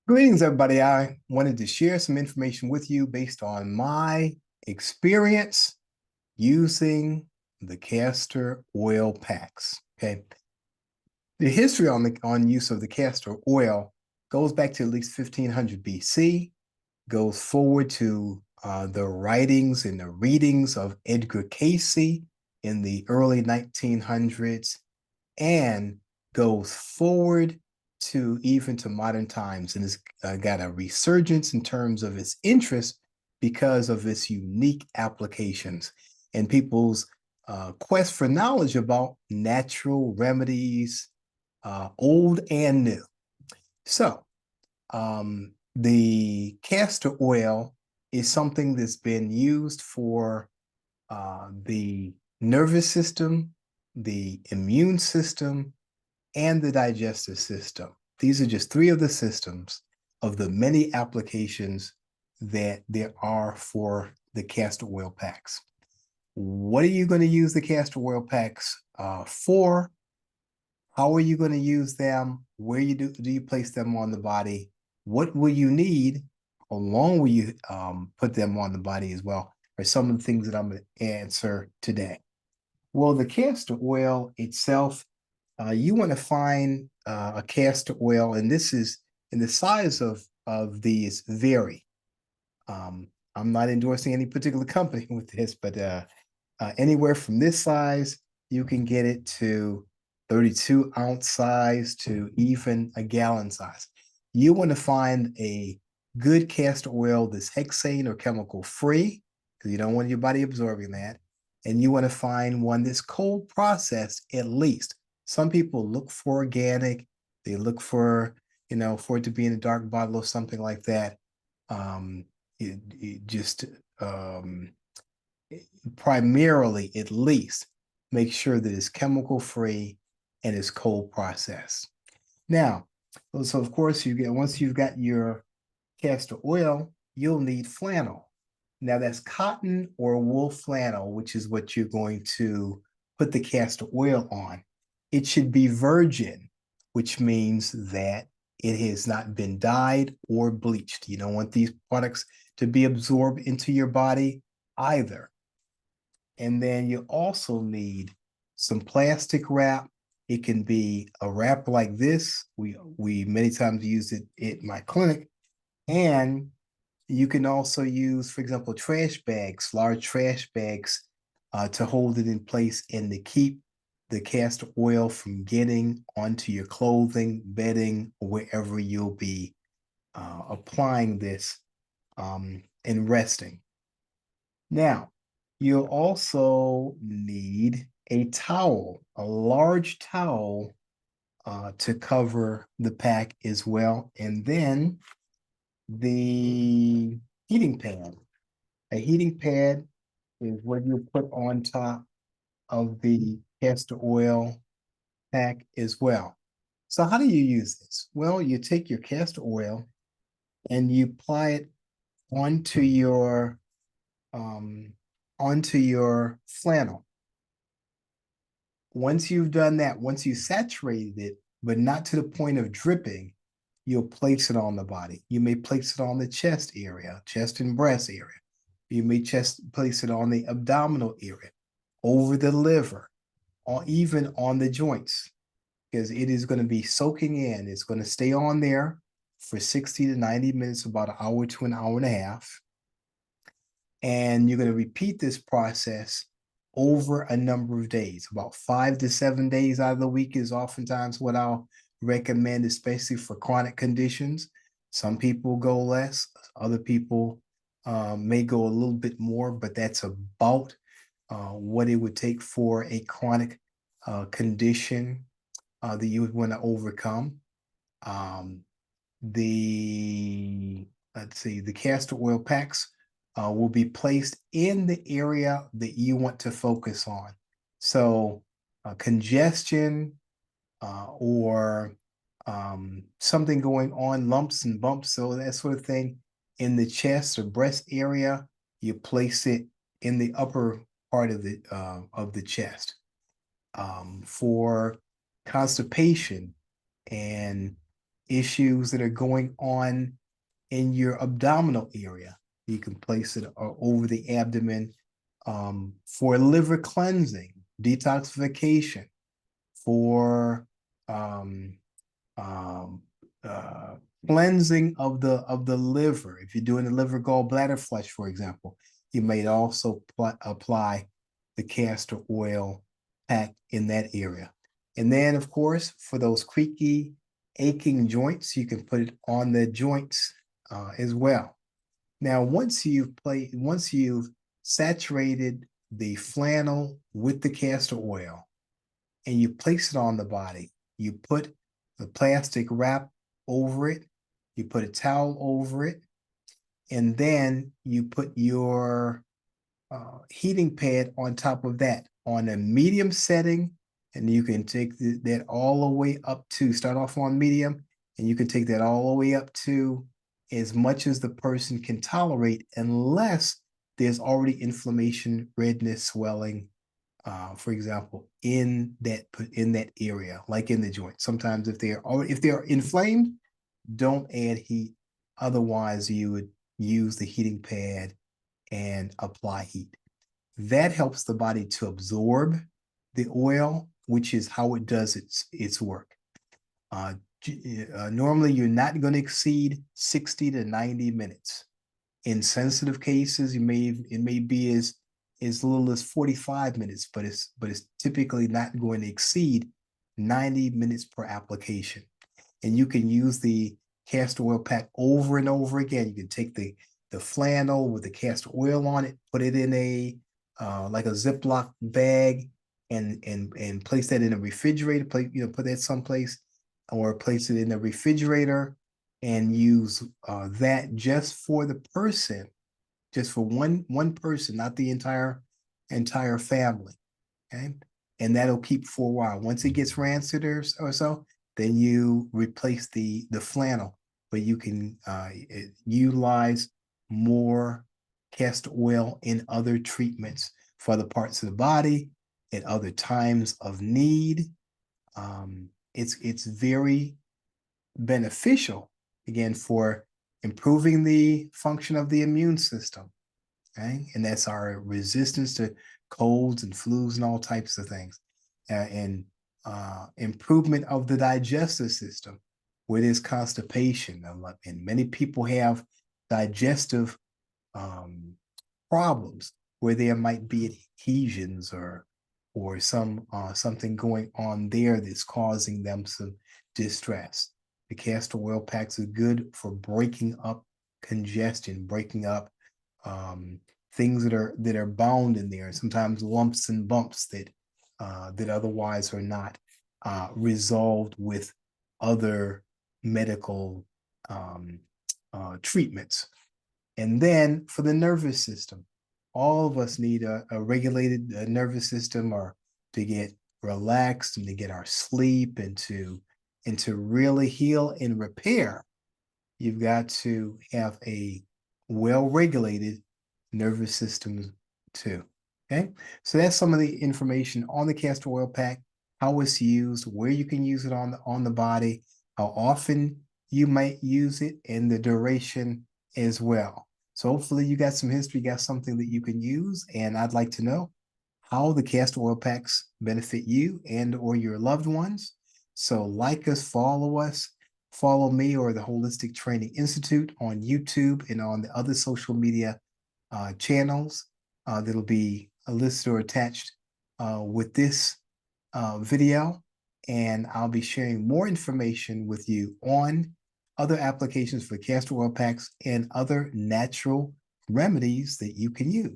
Greetings, everybody. I wanted to share some information with you based on my experience using the castor oil packs. Okay. The history on use of the castor oil goes back to at least 1500 BC, goes forward to the writings and the readings of Edgar Casey in the early 1900s, and goes forward to even to modern times, and it's got a resurgence in terms of its interest because of its unique applications and people's quest for knowledge about natural remedies, old and new. So the castor oil is something that's been used for the nervous system, the immune system, and the digestive system. These are just three of the systems of the many applications that there are for the castor oil packs. What are you going to use the castor oil packs for? How are you going to use them? Where do you place them on the body? What will you need? How long will you put them on the body as well? Are some of the things that I'm going to answer today. Well, the castor oil itself, you want to find a castor oil, and this is, and the size of these vary. I'm not endorsing any particular company with this, but anywhere from this size, you can get it to 32-ounce size to even a gallon size. You want to find a good castor oil that's hexane or chemical free, because you don't want your body absorbing that. And you want to find one that's cold processed at least. Some people look for organic. They look for, for it to be in a dark bottle or something like that. It just primarily, at least, make sure that it's chemical free and it's cold processed. Now, so of course, once you've got your castor oil, you'll need flannel. Now that's cotton or wool flannel, which is what you're going to put the castor oil on. It should be virgin, which means that it has not been dyed or bleached. You don't want these products to be absorbed into your body either. And then you also need some plastic wrap. It can be a wrap like this. We many times use it at my clinic. And you can also use, for example, trash bags, large trash bags, to hold it in place and to keep the castor oil from getting onto your clothing, bedding, or wherever you'll be applying this and resting. Now, you'll also need a towel, a large towel, to cover the pack as well. And then the heating pad. A heating pad is what you put on top of the castor oil pack as well. So how do you use this? Well, you take your castor oil and you apply it onto your um, onto your flannel. Once you've done that, once you saturated it, but not to the point of dripping, you'll place it on the body. You may place it on the chest area, chest and breast area. You may place it on the abdominal area, over the liver, or even on the joints, because it is going to be soaking in. It's going to stay on there for 60 to 90 minutes, about an hour to an hour and a half. And you're going to repeat this process over a number of days. About 5 to 7 days out of the week is oftentimes what I'll recommend, especially for chronic conditions. Some people go less, other people may go a little bit more, but that's about what it would take for a chronic condition that you would want to overcome. Um, the let's see, the castor oil packs will be placed in the area that you want to focus on. So congestion or something going on, lumps and bumps, so that sort of thing in the chest or breast area, you place it in the upper part of the chest. For constipation and issues that are going on in your abdominal area. You can place it over the abdomen for liver cleansing, detoxification, for um, um, uh, cleansing of the liver. If you're doing the liver gallbladder flush, for example, you may also apply the castor oil pack in that area. And then, of course, for those creaky, aching joints, you can put it on the joints as well. Now, once you've saturated the flannel with the castor oil and you place it on the body, you put the plastic wrap over it, you put a towel over it, and then you put your heating pad on top of that on a medium setting, and you can take that all the way up to start off on medium, and you can take that all the way up to as much as the person can tolerate, unless there's already inflammation, redness, swelling, for example, in that area, like in the joint. Sometimes if they're inflamed, don't add heat. Otherwise, you would use the heating pad and apply heat. That helps the body to absorb the oil, which is how it does its work. Normally, you're not going to exceed 60 to 90 minutes. In sensitive cases, it may be as little as 45 minutes, but it's typically not going to exceed 90 minutes per application. And you can use the castor oil pack over and over again. You can take the flannel with the castor oil on it, put it in a like a Ziploc bag, and place that in a refrigerator. Put that someplace, or place it in the refrigerator, and use that just for the person, just for one person, not the entire family. Okay, and that'll keep for a while. Once it gets rancid or so, then you replace the flannel, but you can utilize more castor oil in other treatments for other parts of the body at other times of need. It's very beneficial, again, for improving the function of the immune system. Okay, and that's our resistance to colds and flus and all types of things, and improvement of the digestive system, where there's constipation, and many people have digestive problems where there might be adhesions or something going on there that's causing them some distress. The castor oil packs are good for breaking up congestion, breaking up things that are bound in there, sometimes lumps and bumps that otherwise are not resolved with other medical treatments. And then for the nervous system, all of us need a regulated nervous system, or to get relaxed and to get our sleep, and to really heal and repair. You've got to have a well-regulated nervous system too. Okay, so that's some of the information on the castor oil pack, how it's used, where you can use it on the body, how often you might use it, and the duration as well. So hopefully you got some history, got something that you can use, and I'd like to know how the castor oil packs benefit you and or your loved ones. So like us, follow me or the Holistic Training Institute on YouTube and on the other social media channels that'll be listed or attached with this video. And I'll be sharing more information with you on other applications for castor oil packs and other natural remedies that you can use.